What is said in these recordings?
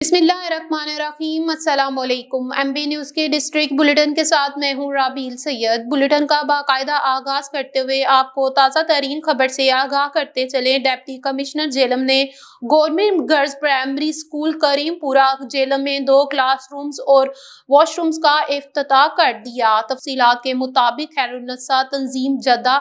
बिस्मिल्लाहिर्रहमानिर्रहीम। अस्सलाम वालेकुम। एमबी न्यूज़ के डिस्ट्रिक्ट बुलेटिन के साथ मैं हूँ राबील सैयद। बुलेटिन का बाकायदा आगाज़ करते हुए आपको ताज़ा तरीन खबर से आगाह करते चले। डिप्टी कमिश्नर जेलम ने government girls primary school Karimpura Jhelum में 2 क्लासरूम्स और वॉशरूम्स का इफ्तिताह कर दिया। तफसीलात के मुताबिक खैरुन्निसा तंजीम जद्दा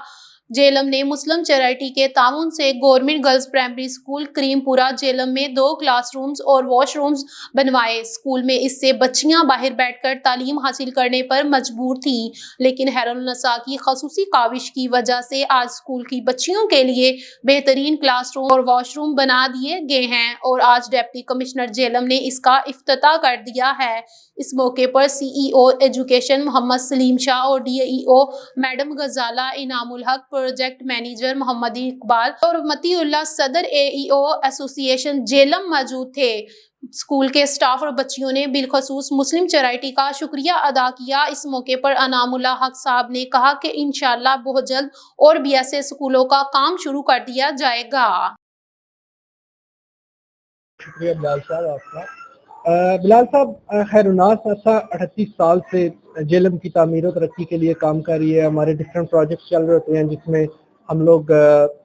जेलम ने मुस्लिम चैरिटी के ताउन से government girls primary school Karimpura Jhelum में 2 क्लासरूम्स और वॉशरूम्स बनवाए। स्कूल में इससे बच्चियां बाहर बैठकर तालीम हासिल करने पर मजबूर थीं, लेकिन खैरुन्निसा की खसूसी काविश की वजह से आज स्कूल की बच्चियों के लिए बेहतरीन क्लासरूम और वॉशरूम बना दिए गए हैं और आज डिप्टी कमिश्नर जेलम ने इसका इफ्तिताह कर दिया है। इस मौके पर CEO एजुकेशन मोहम्मद सलीम शाह और DEO मैडम गजाला इनामुल हक, प्रोजेक्ट मैनेजर मोहम्मद इकबाल और मतीउल्लाह सदर AEO एसोसिएशन जेलम मौजूद थे। स्कूल के स्टाफ और बच्चियों ने बिलखसूस मुस्लिम चैरिटी का शुक्रिया अदा किया। इस मौके पर अनामुल्ला हक साहब ने कहा कि इंशाअल्लाह बहुत जल्द और भी ऐसे स्कूलों का काम शुरू कर दिया जाएगा। शुक्रिया बिलाल साहब आपका। बिलाल साहब, खैरुन्नास ऐसा 38 साल से जेलम की तामीर और तरक्की के लिए काम कर रही है। हमारे डिफरेंट प्रोजेक्ट्स चल रहे होते हैं जिसमें हम लोग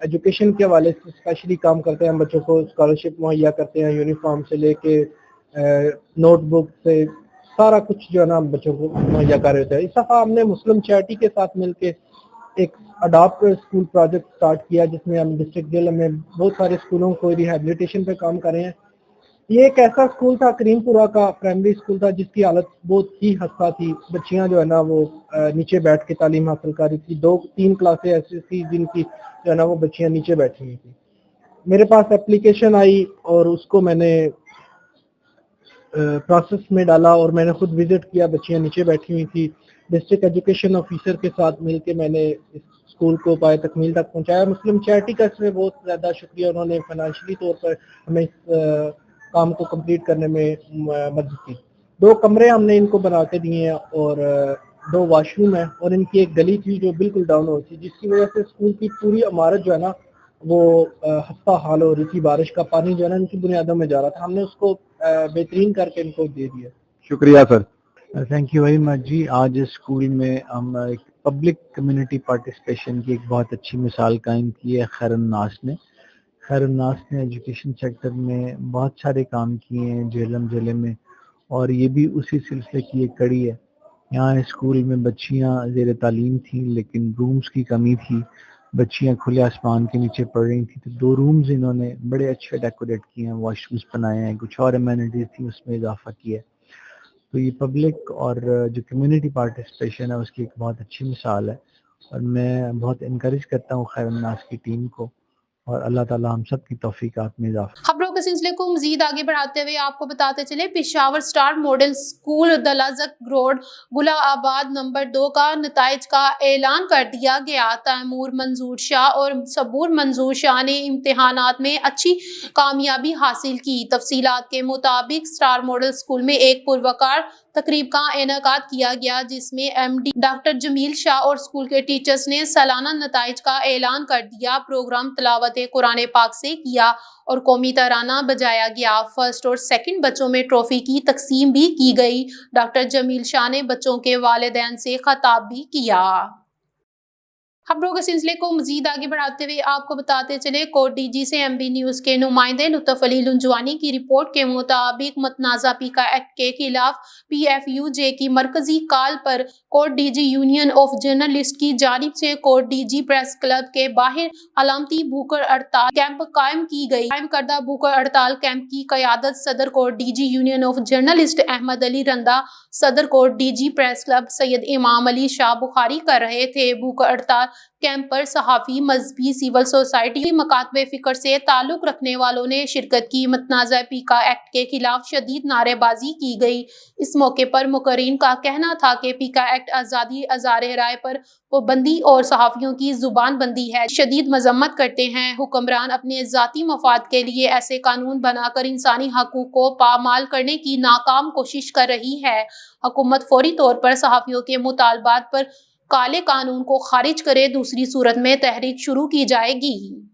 एजुकेशन के हवाले से स्पेशली काम करते हैं। बच्चों को स्कॉलरशिप मुहैया करते हैं, यूनिफॉर्म से लेके नोटबुक से सारा कुछ जो है ना बच्चों को मुहैया कर रहे होते हैं। इस दफ़ा हमने मुस्लिम चैरिटी के साथ मिलके एक अडॉप्ट स्कूल प्रोजेक्ट स्टार्ट किया जिसमें हम डिस्ट्रिक्ट जेलम में बहुत सारे स्कूलों को रिहेबिलिटेशन पे काम कर रहे हैं। ये एक ऐसा स्कूल था, करीमपुरा का प्राइमरी स्कूल था, जिसकी हालत बहुत ही खस्ता थी। बच्चियां जो है ना वो नीचे बैठ के तालीम हासिल कर रही थी। 2-3 क्लासें ऐसी थी जिनकी जो है ना वो बच्चियां नीचे बैठी हुई थी। मेरे पास एप्लीकेशन आई और उसको मैंने प्रोसेस में डाला और मैंने खुद विजिट किया। बच्चियां नीचे बैठी हुई थी। डिस्ट्रिक्ट एजुकेशन ऑफिसर के साथ मिलकर मैंने इस स्कूल को पाए तकमील तक पहुंचाया। मुस्लिम चैरिटी का इसमें बहुत ज़्यादा शुक्रिया, उन्होंने फाइनेंशियली तौर पर हमें इस काम को कंप्लीट करने में मदद की। 2 कमरे हमने इनको बना के दिए हैं और 2 वॉशरूम है और इनकी एक गली थी जो बिल्कुल डाउन हो थी, जिसकी वजह से स्कूल की पूरी इमारत जो है ना वो खस्ता हाल हो रही थी। बारिश का पानी जो है ना इनकी बुनियादों में जा रहा था। हमने उसको बेहतरीन करके इनको दे दिया। शुक्रिया sir. Thank you very much जी। आज इस स्कूल में हम एक पब्लिक कम्युनिटी पार्टिसिपेशन की एक बहुत अच्छी मिसाल कायम की है खैरुन्नास ने। खैरुन्नास ने एजुकेशन सेक्टर में बहुत सारे काम किए हैं जेलम ज़िले में और ये भी उसी सिलसिले की एक कड़ी है। यहाँ स्कूल में बच्चियाँ ज़ेर तालीम थीं लेकिन रूम्स की कमी थी। बच्चियाँ खुले आसमान के नीचे पढ़ रही थी, तो 2 रूम्स इन्होंने बड़े अच्छे डेकोरेट किए हैं, वॉशरूम्स बनाए हैं, कुछ और एमेनिटीज़ थी उसमें इजाफा किया है। तो ये पब्लिक और जो कम्युनिटी पार्टिसिपेशन है उसकी एक बहुत अच्छी मिसाल है और मैं बहुत इनकरेज करता हूँ खैरुन्नास की टीम को और अल्लाह ताला हम सब की तौफीकात में इजाफा। खबरों के सिलसिले को मजीद आगे बढ़ाते हुए आपको बताते चले, पेशावर स्टार मॉडल स्कूल दलाजक रोड गुलाबाद नंबर 2 का नताइज का ऐलान कर दिया गया। तैमूर मंजूर शाह और सबूर मंजूर शाह ने इम्तिहानात में अच्छी कामयाबी हासिल की। तफसीलात के मुताबिक स्टार मॉडल स्कूल में एक पुरवकार तकरीब का इनेकाद किया गया जिसमें MD डॉक्टर जमील शाह और स्कूल के टीचर्स ने सालाना नताइज का ऐलान कर दिया। प्रोग्राम तिलावत कुरान पाक से किया और कौमी तराना बजाया गया। फर्स्ट और सेकंड बच्चों में ट्रॉफी की तकसीम भी की गई। डॉक्टर जमील शाह ने बच्चों के वालिदैन से खिताब भी किया। खबरों के सिलसिले को मजीद आगे बढ़ाते हुए आपको बताते चले, कोर्ट DG से MB न्यूज के नुमाइंदे लुत्फ अली लुंजवानी की रिपोर्ट के मुताबिक मतनाज़ा पीका एक्ट के खिलाफ PFUJ की मरकजी कॉल पर court DG union of journalist की जानिब से कोर्ट DG प्रेस क्लब के बाहर अलामती भूख हड़ताल कैंप कायम की गई। कायम करदा भूख हड़ताल कैंप की क़यादत सदर court DG union of journalist Ahmad Ali Randha, सदर court DG press club Syed Imam Ali Shah Bukhari कर रहे थे। भूख हड़ताल कैंप पर सहाफ़ी, मजहबी, सिविल सोसाइटी, मकातबे फिक्र से ताल्लुक रखने वालों ने शिरकत की। मतनाज़ा पीका एक्ट के खिलाफ शदीद नारेबाजी की गई। इस मौके पर मुकर्रीन का कहना था कि पीका एक्ट आज़ादी अज़ार राय पर पाबंदी और सहाफ़ियों की जुबान बंदी है। शदीद मजम्मत करते हैं। हुक्मरान अपने ज़ाती मफाद के लिए ऐसे कानून बनाकर इंसानी हकूक़ को पामाल करने की नाकाम कोशिश कर रही है। हुकूमत फौरी तौर पर सहाफ़ियों के मुतालबात पर काले कानून को खारिज करे, दूसरी सूरत में तहरीक शुरू की जाएगी।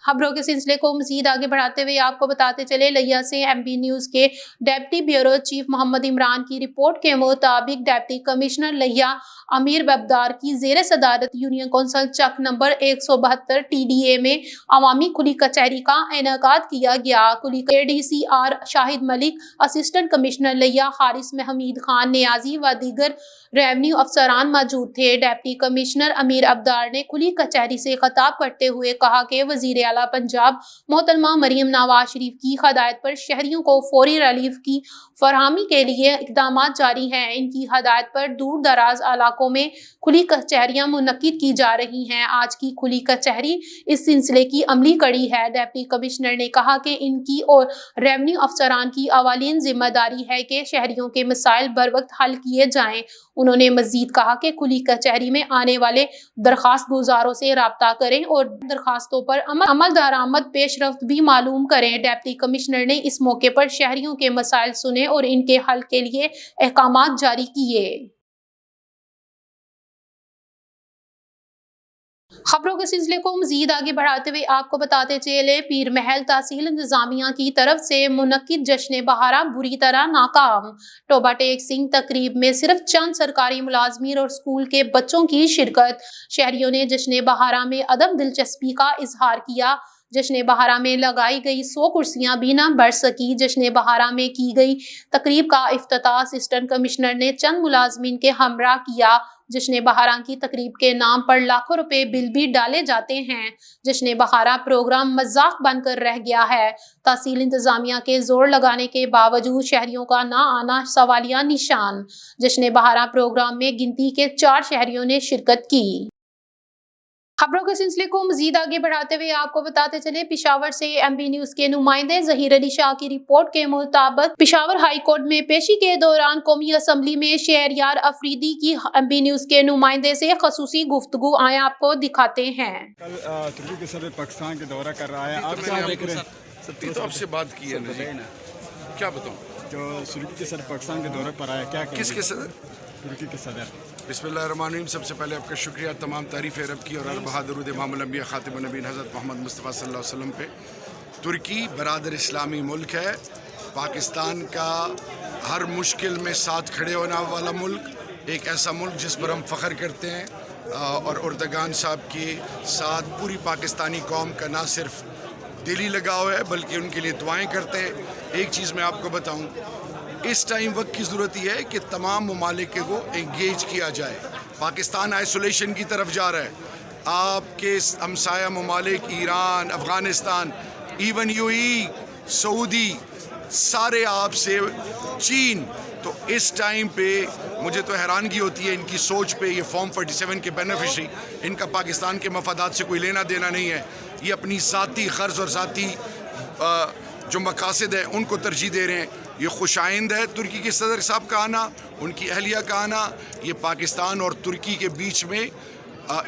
खबरों के सिलसिले को मजीद आगे बढ़ाते हुए आपको बताते चले, लिया से एमबी न्यूज के deputy bureau chief Mohammad Imran की रिपोर्ट के मुताबिक डिप्टी कमिश्नर लिया अमीर बब्दार की जेर सदारत यूनियन कौंसिल चक नंबर 172 टीडीए में अवामी खुली कचहरी का इनेकाद किया गया। खुली एडीसीआर शाहिद मलिक, असिस्टेंट कमिश्नर लिया हारिस में हमीद खान नियाजी व दीगर रेवेन्यू अफसरान मौजूद थे। डिप्टी कमिश्नर अमीर अब्दार ने खुली कचहरी से खिताब करते हुए कहा कि वजीर आला पंजाब मोहतरमा मरियम नवाज शरीफ की हदायत पर शहरियों को फौरी रिलीफ की फरहमी के लिए इकदाम जारी हैं। इनकी हदायत पर दूर दराज इलाकों में खुली कचहरियां मुनक्किद की जा रही हैं। आज की खुली कचहरी इस सिलसिले की अमली कड़ी है। डिप्टी कमिश्नर ने कहा कि इनकी और रेवेन्यू अफसरान की अवालीन जिम्मेदारी है कि शहरियों के मसाइल बर वक्त हल किए जाएं। उन्होंने मजीद कहा कि खुली कचहरी में आने वाले दरखास्त गुजारों से राब्ता करें और दरखास्तों पर अमल दरामद पेशरफ्त भी मालूम करें। डिप्टी कमिश्नर ने इस मौके पर शहरियों के मसाइल सुने और इनके हल के लिए अहकामात जारी किए। खबरों के सिलसिले को मजीद आगे बढ़ाते हुए आपको बताते चले, पीर महल तहसील इंतजामिया की तरफ से मुनक्किद जश्न बहारा बुरी तरह नाकाम। टोबा टेक सिंह तकरीब में सिर्फ चंद सरकारी मुलाजमीन और स्कूल के बच्चों की शिरकत। शहरियों ने जश्न बहारा में अदम दिलचस्पी का इजहार किया। जश्न बहारा में लगाई गई 100 कुर्सियां भी न बढ़ सकी। जश्न बहारा में की गई तकरीब का इफ्तिताह असिस्टेंट कमिश्नर ने चंद मुलाजमीन के हमरा किया। जश्न बहारा की तकरीब के नाम पर लाखों रुपए बिल भी डाले जाते हैं। जश्न बहारा प्रोग्राम मजाक बनकर रह गया है। तहसील इंतजामिया के जोर लगाने के बावजूद शहरियों का ना आना सवालिया निशान। जश्न बहारा प्रोग्राम में गिनती के 4 शहरियों ने शिरकत की। खबरों के सिलसिले को मजीद आगे बढ़ाते हुए आपको बताते चले, पिशावर से एमबी न्यूज के नुमाइंदे जहीर अली शाह की रिपोर्ट के मुताबिक पिशावर हाई कोर्ट में पेशी के दौरान कौमी असम्बली में शहरयार अफरीदी की एमबी न्यूज के नुमाइंदे से खसूसी गुफ्तगू आए आपको दिखाते हैं। कल तुर्की के सदर पाकिस्तान के दौरा कर रहा है, आप क्या देख रहे हैं? तो आपसे बात की है ना, क्या बताऊं? जो तुर्की के सदर पाकिस्तान के दौरे पर आया, क्या कहेंगे? किसके सदर? तुर्की के सदर। बिस्मिल्लाहिर्रहमानिर्रहीम। सबसे पहले आपका शुक्रिया, तमाम तारीफ़ रब की और बहादुर इमामुल अंबिया खातिमुन नबीयीन हज़रत मोहम्मद मुस्तफ़ा सल्लल्लाहु अलैहि वसल्लम पे। तुर्की बरादर इस्लामी मुल्क है, पाकिस्तान का हर मुश्किल में साथ खड़े होने वाला मुल्क, एक ऐसा मुल्क जिस पर हम फ़ख्र करते हैं। और उर्दगान साहब के साथ पूरी पाकिस्तानी कौम का ना सिर्फ दिली लगाव है बल्कि उनके लिए दुआएं करते हैं। एक चीज़ मैं आपको बताऊं, इस टाइम वक्त की ज़रूरत यह है कि तमाम ममालिक को इंगेज किया जाए। पाकिस्तान आइसोलेशन की तरफ जा रहा है। आपके हमसाया ममालिक Iran, Afghanistan, even UAE, Saudi, सारे आपसे, चीन, तो इस टाइम पे मुझे तो हैरानगी होती है इनकी सोच पे। ये फॉर्म 47 के बेनिफिशरी, इनका पाकिस्तान के मफादात से कोई लेना देना नहीं है। ये अपनी ज़ाती ग़र्ज़ और ज़ाती जो मकासद है उनको तरजीह दे रहे हैं। ये खुशाइंद है तुर्की के सदर साहब का आना, उनकी अहलिया का आना। ये पाकिस्तान और तुर्की के बीच में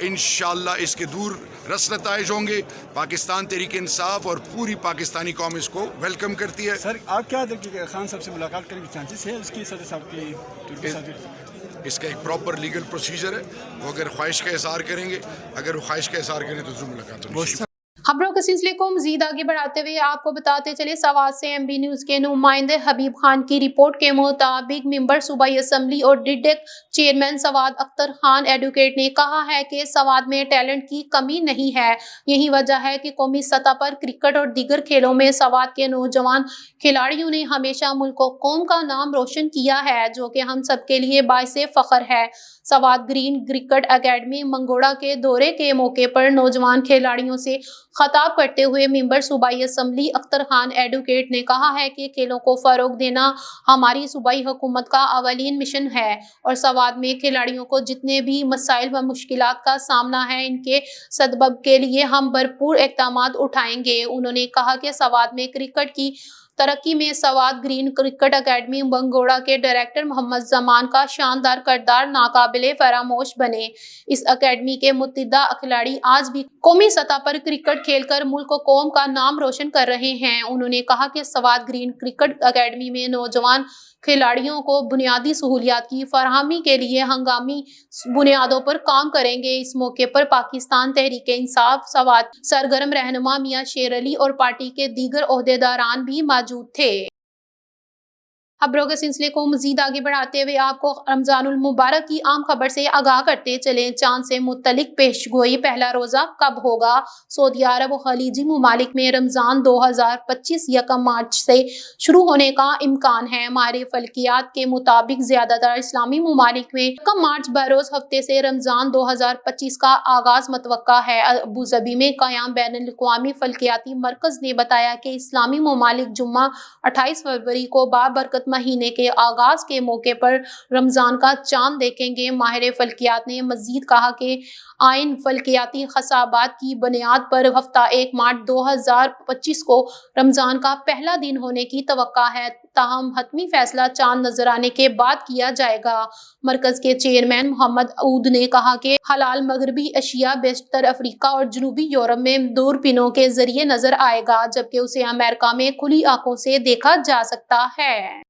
इंशाअल्लाह इसके दूर रस नताइज होंगे। पाकिस्तान तहरीक इंसाफ और पूरी पाकिस्तानी कौम इसको वेलकम करती है। सर, आप क्या खान साहब से मुलाकात करने के चांसेस है उसकी सदर साहब की तुर्की सदर? इसका एक प्रॉपर लीगल प्रोसीजर है। वो अगर ख्वाहिश का इज़हार करेंगे, अगर वो ख्वाहिश का इज़हार करें तो ज़रूर मुलाकात होगी। खबरों के सिलसिले को मजीद आगे बढ़ाते हुए आपको बताते चले, सवात से एमबी न्यूज के नुमाइंदे हबीब खान की रिपोर्ट के मुताबिक मेंबर सूबाई असम्बली और डिडेक चेयरमैन सवात अख्तर खान एडवोकेट ने कहा है कि सवात में टैलेंट की कमी नहीं है। यही वजह है कि कौमी सतह पर क्रिकेट और दीगर खेलों में सवात के नौजवान खिलाड़ियों ने हमेशा मुल्क और कौम का नाम रोशन किया है, जो कि हम सबके लिए बाइसे फख्र है। Swat green cricket academy mangoda के दौरे के मौके पर नौजवान खिलाड़ियों से खिताब करते हुए मेंबर सूबाई असम्बली अख्तर खान एडवोकेट ने कहा है कि खेलों को फ़रोग देना हमारी सूबाई हुकूमत का अवलीन मिशन है और सवात में खिलाड़ियों को जितने भी मसाइल व मुश्किलात का सामना है, इनके सदबब के लिए हम भरपूर इक़दामात उठाएंगे। उन्होंने कहा कि सवात में क्रिकेट की तरक्की में सवात ग्रीन क्रिकेट एकेडमी बंगोड़ा के डायरेक्टर मोहम्मद जमान का शानदार किरदार नाकाबिले फरामोश बने। इस एकेडमी के मुत्तदा खिलाड़ी आज भी कौमी सतह पर क्रिकेट खेलकर मुल्क और कौम का नाम रोशन कर रहे हैं। उन्होंने कहा कि सवात ग्रीन क्रिकेट एकेडमी में नौजवान खिलाड़ियों को बुनियादी सहूलियात की फराहमी के लिए हंगामी बुनियादों पर काम करेंगे। इस मौके पर पाकिस्तान तहरीक-ए-इंसाफ सवात सरगर्म रहनुमा मियां शेर अली और पार्टी के दीगर ओहदेदारान भी मौजूद थे। खबरों के सिलसिले को मजीद आगे बढ़ाते हुए आपको रमजानुल मुबारक की आम खबर से आगाह करते चले। चांद से मुतलिक पेशगोई, पहला रोजा कब होगा? सऊदी अरब और खलीजी ममालिक में रमजान 2025 1 मार्च से शुरू होने का इम्कान है। माहिर फल्कियात के मुताबिक ज्यादातर इस्लामी ममालिक में 1 मार्च बरोज हफ्ते से रमजान 2025 का आगाज मतवक्का है। अबूजबी में कायम बैनुल अक़वामी फल्कियाती मरकज ने बताया कि इस्लामी ममालिक जुम्मा 28 फरवरी को बाबरकत महीने के आगाज के मौके पर रमजान का चांद देखेंगे। माहिर फल्कियात ने मजीद कहा कि आइन फल्कियाती खसाबात की बुनियाद पर हफ्ता 1 मार्च 2025 को रमजान का पहला दिन होने की तवक्का है, ताहम हतमी फैसला चांद नजर आने के बाद किया जाएगा। मरकज के चेयरमैन मोहम्मद ऊद ने कहा कि हलाल मगरबी एशिया बेशतर अफ्रीका और जनूबी यूरोप में दूरबीनों के जरिए नजर आएगा, जबकि उसे अमेरिका में खुली आंखों से देखा जा सकता है।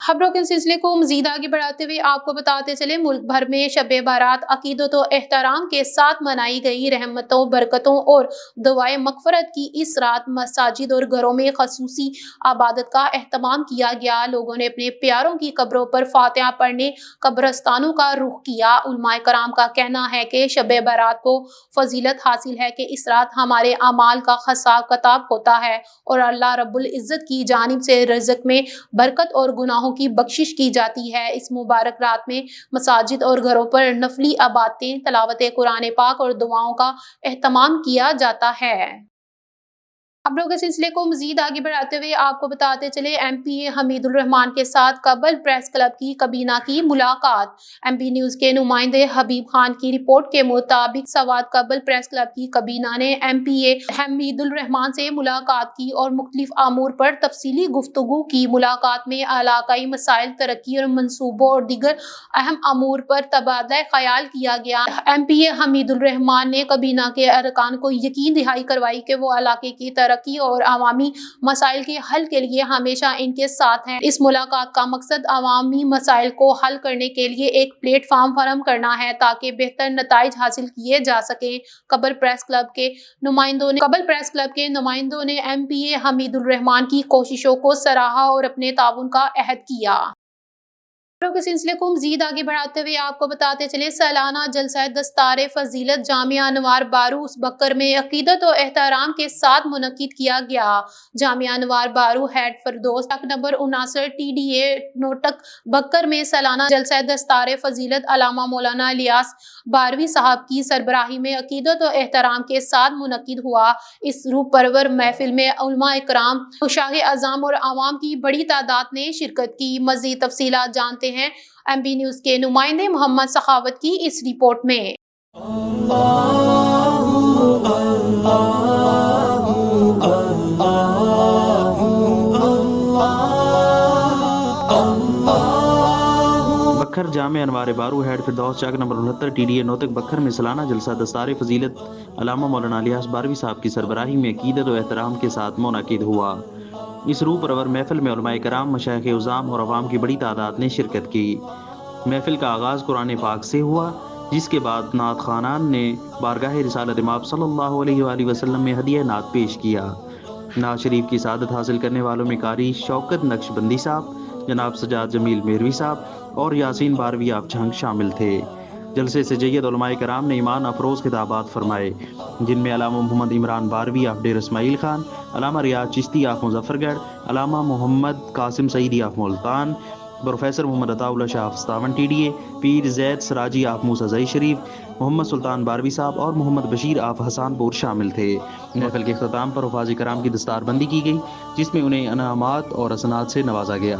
खबरों के सिलसिले को मजीद आगे बढ़ाते हुए आपको बताते चले, मुल्क भर में शब बारात अकीदत व एहतराम के साथ मनाई गई। रहमतों, बरकतों और दुआए मगफरत की इस रात मसाजिद और घरों में खसूसी आबादत का एहतमाम किया गया। लोगों ने अपने प्यारों की कब्रों पर फातिहा पढ़ने कब्रस्तानों का रुख किया। उलमाए कराम का कहना है कि शब बारात को फजीलत हासिल है कि इस रात हमारे अमाल का हिसाब किताब होता है और अल्लाह रब्बुल इज्जत की जानिब से रिज़्क में बरकत और गुनाहों की बख्शिश की जाती है। इस मुबारक रात में मसाजिद और घरों पर नफली इबादतें, तलावत कुरान पाक और दुआओं का एहतमाम किया जाता है। खबरों के सिलसिले को मजीद आगे बढ़ाते हुए आपको बताते चले, MP हमीदुल रहमान के साथ कबल प्रेस क्लब की कबीना की मुलाकात। MP न्यूज के नुमाइंदे हबीब खान की रिपोर्ट के मुताबिक सवात कबल प्रेस क्लब की कबीना ने MP हमीदुल रहमान से मुलाकात की और मुख्तलिफ अमूर पर तफसीली गुफ्तगू की। मुलाकात में इलाकाई मसाइल, तरक्की और मनसूबों और दीगर अहम अमूर पर तबादला ख्याल किया गया। MP हमीदुल रहमान ने कबीना के अरकान को यकीन दहाई करवाई कि वो इलाके की तरक्की और अवामी मसाइल के हल के लिए हमेशा इनके साथ हैं। इस मुलाकात का मकसद अवामी मसाइल को हल करने के लिए एक प्लेटफार्म फराहम करना है ताकि बेहतर नताइज हासिल किए जा सकें। कबल प्रेस क्लब के नुमाइंदों ने MP हमीदुल रहमान की कोशिशों को सराहा और अपने ताउन का अहद किया। के सिलसिले को मजीद आगे बढ़ाते हुए आपको बताते चले, सालाना जलसा दस्तार फजीलत जामिया अनवार बारू उस बकर में अकीदत और एहतराम के साथ मुनक्किद किया गया। जामिया अनवार बारू हेड फरदोस नंबर 59 TDA नोटक बकर में सालाना जलसा दस्तार फजीलत अलामा मौलाना इलियास बारवी साहब की सरबराही में अकीदत और एहतराम के साथ मुनक्किद हुआ। इस रूह परवर महफिल में उलमा इकराम, शाह अज़ाम और आवाम की बड़ी तादाद ने शिरकत की। मज़ीद तफसीलात जानते हैं MP न्यूज के नुमाइंदे मोहम्मद सखावत की इस रिपोर्ट में। बखर जामे अनवार बारू हेड फिरदौस चाक नंबर 69 TDA नोतक बखर में सालाना जलसा दस्तार फजीलत अलामा मौलाना इलियास बारवी साहब की सरबराही में अकीदत और एहतराम के साथ मुनक्किद हुआ। इस रूह परवर महफिल में उलमाए कराम, मशाइख उज़ाम और अवाम की बड़ी तादाद ने शिरकत की। महफिल का आगाज़ कुरान पाक से हुआ, जिसके बाद नात खानान ने बारगाह रिसालत इमाम सल्लल्लाहु अलैहि वसल्लम में हदिया नात पेश किया। नात शरीफ की सादत हासिल करने वालों में कारी शौकत नक्शबंदी साहब, जनाब सजाद जमील मेहरवी साहब और यासीन बारवी आपझंग शामिल थे। जलसे से जय्यद उलमाए कराम ने ईमान अफरोज़ खिताबात फरमाए, जिनमें अलामा मोहम्मद इमरान बारवी ऑफ डेर इस्माइल खान, अलामा रियाज चिश्ती ऑफ मुजफ्फरगढ़, अलामा Muhammad Qasim Saeedi of Multan, professor Muhammad Ataullah Shah of 57 TDA, Pir Zaid Siraji of Musa Zai Sharif, Muhammad Sultan Barvi साहब और मोहम्मद बशीर ऑफ हसानपुर शामिल थे। महफिल के अख्ताम पर हुफ़ाज़ कराम की दस्तारबंदी की गई, जिसमें उन्हें अनामात और असनात से नवाजा गया।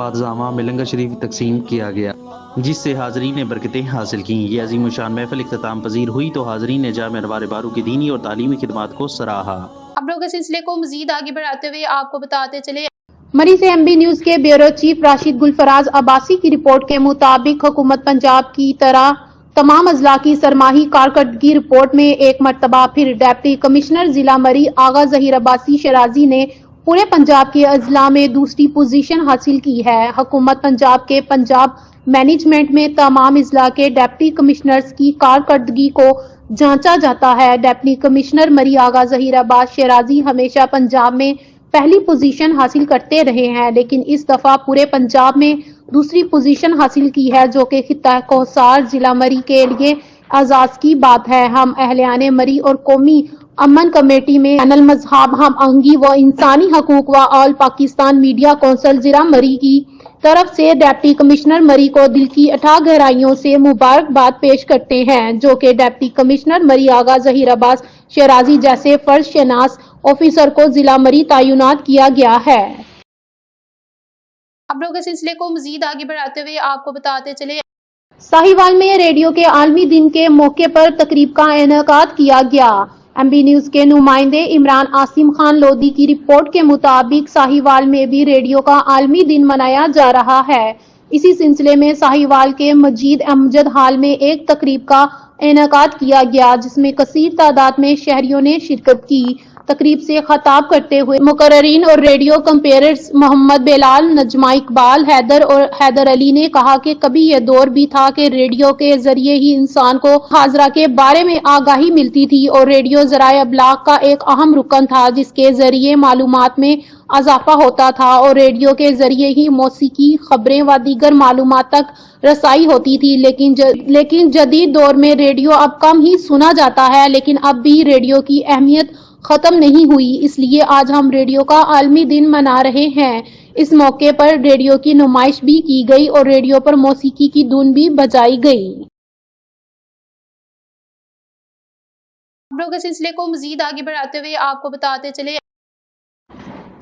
بعد جامع میں لنگر شریف تقسیم کیا گیا، جس سے حاضرین نے برکتیں حاصل کیں۔ یہ عظیم الشان محفل اختتام پذیر ہوئی تو حاضرین نے جامع انوار بارو کی دینی اور تعلیمی خدمات کو سراہا۔ خبروں کے سلسلے کو مزید آگے بڑھاتے ہوئے آپ کو بتاتے چلے مری سے ایم بی نیوز کے بیورو چیف راشد گلفراز عباسی کی رپورٹ کے مطابق حکومت پنجاب کی طرح تمام اضلاع کی سرماہی کارکردگی رپورٹ میں ایک مرتبہ پھر ڈپٹی کمشنر ضلع مری آغا ظہیر عباسی شرازی نے پورے پنجاب کے اضلاع میں دوسری پوزیشن حاصل کی ہے۔ حکومت پنجاب کے پنجاب مینجمنٹ میں تمام اضلاع کے ڈپٹی کمشنرز کی کارکردگی کو جانچا جاتا ہے۔ ڈپٹی کمشنر مری آغا ظہیر عباس شرازی ہمیشہ پنجاب میں پہلی پوزیشن حاصل کرتے رہے ہیں، لیکن اس دفعہ پورے پنجاب میں دوسری پوزیشن حاصل کی ہے، جو کہ خطہ کوہسار ضلع مری کے لیے اعزاز کی بات ہے۔ ہم اہلیان مری اور قومی امن کمیٹی میں بین المذہب ہم آہنگی و انسانی حقوق و آل پاکستان میڈیا کونسل ضلع مری کی طرف سے ڈپٹی کمشنر مری کو دل کی اٹھا گہرائیوں سے مبارکباد پیش کرتے ہیں، جو کہ ڈپٹی کمشنر مری آغا ظہیر عباس شرازی جیسے فرض شناس آفیسر کو ضلع مری تعینات کیا گیا ہے۔ خبروں کے سلسلے کو مزید آگے بڑھاتے ہوئے آپ کو بتاتے چلے ساہیوال میں ریڈیو کے عالمی دن کے موقع پر تقریب کا انعقاد کیا گیا۔ ایم بی نیوز کے نمائندے عمران عاصم خان لودھی کی رپورٹ کے مطابق ساہیوال میں بھی ریڈیو کا عالمی دن منایا جا رہا ہے۔ اسی سلسلے میں ساہیوال کے مجید امجد ہال میں ایک تقریب کا انعقاد کیا گیا، جس میں کثیر تعداد میں شہریوں نے شرکت کی۔ تقریب سے خطاب کرتے ہوئے مقررین اور ریڈیو کمپیئرز محمد بلال، نجمہ اقبال، حیدر اور حیدر علی نے کہا کہ کبھی یہ دور بھی تھا کہ ریڈیو کے ذریعے ہی انسان کو حاضرہ کے بارے میں آگاہی ملتی تھی، اور ریڈیو ذرائع ابلاغ کا ایک اہم رکن تھا جس کے ذریعے معلومات میں اضافہ ہوتا تھا، اور ریڈیو کے ذریعے ہی موسیقی، خبریں و دیگر معلومات تک رسائی ہوتی تھی۔ لیکن جدید دور میں ریڈیو اب کم ہی سنا جاتا ہے، لیکن اب بھی ریڈیو کی اہمیت ختم نہیں ہوئی، اس لیے آج ہم ریڈیو کا عالمی دن منا رہے ہیں۔ اس موقع پر ریڈیو کی نمائش بھی کی گئی اور ریڈیو پر موسیقی کی دھن بھی بجائی گئی۔ خبروں کے سلسلے کو مزید آگے بڑھاتے ہوئے آپ کو بتاتے چلے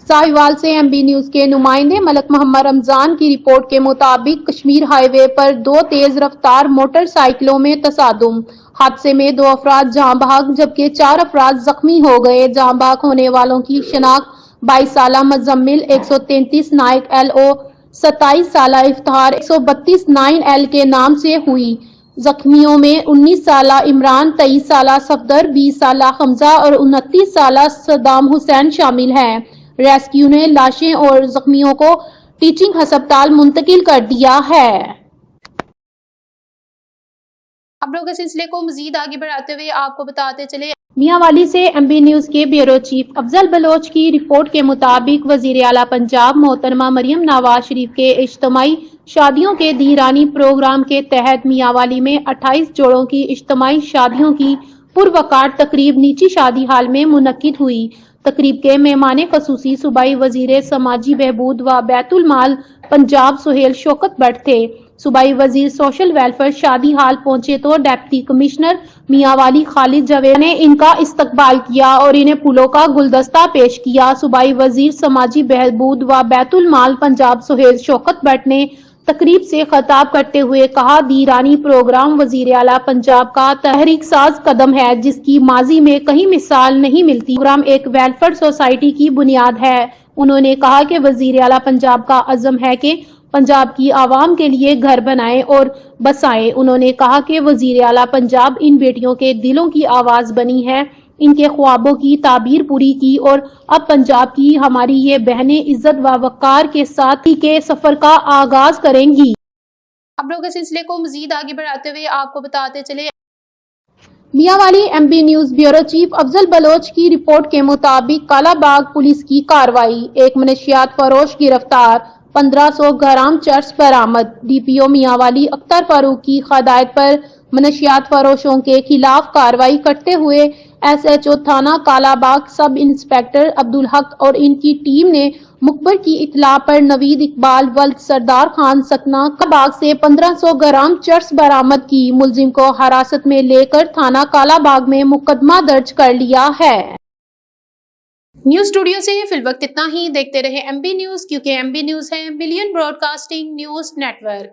ساہیوال سے ایم بی نیوز کے نمائندے ملک محمد رمضان کی رپورٹ کے مطابق کشمیر ہائی وے پر دو تیز رفتار موٹر سائیکلوں میں تصادم، حادثے میں 2 افراد جاں بحق جبکہ 4 افراد زخمی ہو گئے۔ جاں بحق ہونے والوں کی شناخت 22 سالہ مزمل 133 نائک ایل او 27 سالہ افتخار 132 9 ایل کے نام سے ہوئی۔ زخمیوں میں 19 سالہ عمران، 23 سالہ صفدر، 20 سالہ حمزہ اور 29 سالہ صدام حسین شامل ہیں۔ ریسکیو نے لاشیں اور زخمیوں کو ٹیچنگ ہسپتال منتقل کر دیا ہے۔ خبروں کے سلسلے کو مزید آگے بڑھاتے ہوئے آپ کو بتاتے چلے میاں والی سے ایم بی نیوز کے بیورو چیف افضل بلوچ کی رپورٹ کے مطابق وزیر اعلیٰ پنجاب محترمہ مریم نواز شریف کے اجتماعی شادیوں کے دھیرانی پروگرام کے تحت میاں والی میں 28 جوڑوں کی اجتماعی شادیوں کی پروقار تقریب نیچی شادی ہال میں منعقد ہوئی۔ تقریب کے مہمان خصوصی صوبائی وزیر سماجی بہبود و بیت المال پنجاب سہیل شوکت بٹ تھے۔ صوبائی وزیر سوشل ویلفیئر شادی ہال پہنچے تو ڈپٹی کمشنر میاں والی خالد جاوید نے ان کا استقبال کیا اور انہیں پھولوں کا گلدستہ پیش کیا۔ صوبائی وزیر سماجی بہبود و بیت المال پنجاب سہیل شوکت بٹ نے تقریب سے خطاب کرتے ہوئے کہا، دھیرانی پروگرام وزیر اعلیٰ پنجاب کا تحریک ساز قدم ہے جس کی ماضی میں کہیں مثال نہیں ملتی۔ پروگرام ایک ویلفیئر سوسائٹی کی بنیاد ہے۔ انہوں نے کہا کہ وزیر اعلیٰ پنجاب کا عزم ہے کہ پنجاب کی عوام کے لیے گھر بنائیں اور بسائیں۔ انہوں نے کہا کہ وزیر اعلیٰ پنجاب ان بیٹیوں کے دلوں کی آواز بنی ہے، ان کے خوابوں کی تعبیر پوری کی، اور اب پنجاب کی ہماری یہ بہنیں عزت و وقار کے ساتھ ہی کے سفر کا آغاز کریں گی۔ خبروں کے سلسلے کو مزید آگے بڑھاتے ہوئے آپ کو بتاتے چلے Mianwali M B news bureau chief Afzal Baloch کی رپورٹ کے مطابق کالا باغ پولیس کی کارروائی، ایک منشیات فروش گرفتار، 1500 گرام چرس برآمد۔ ڈی پی او میاں والی اختر فاروق کی ہدایت پر منشیات فروشوں کے خلاف کارروائی کرتے ہوئے ایس ایچ او تھانہ کالا باغ سب انسپکٹر عبدالحق اور ان کی ٹیم نے مخبر کی اطلاع پر نوید اقبال ولد سردار خان سکنہ کالا باغ سے 1500 گرام چرس برآمد کی۔ ملزم کو حراست میں لے کر تھانہ کالا باغ میں مقدمہ درج کر لیا ہے۔ न्यूज स्टूडियो से फिल वक्त इतना ही। देखते रहे MB न्यूज, क्योंकि MB न्यूज है मिलियन ब्रॉडकास्टिंग न्यूज नेटवर्क।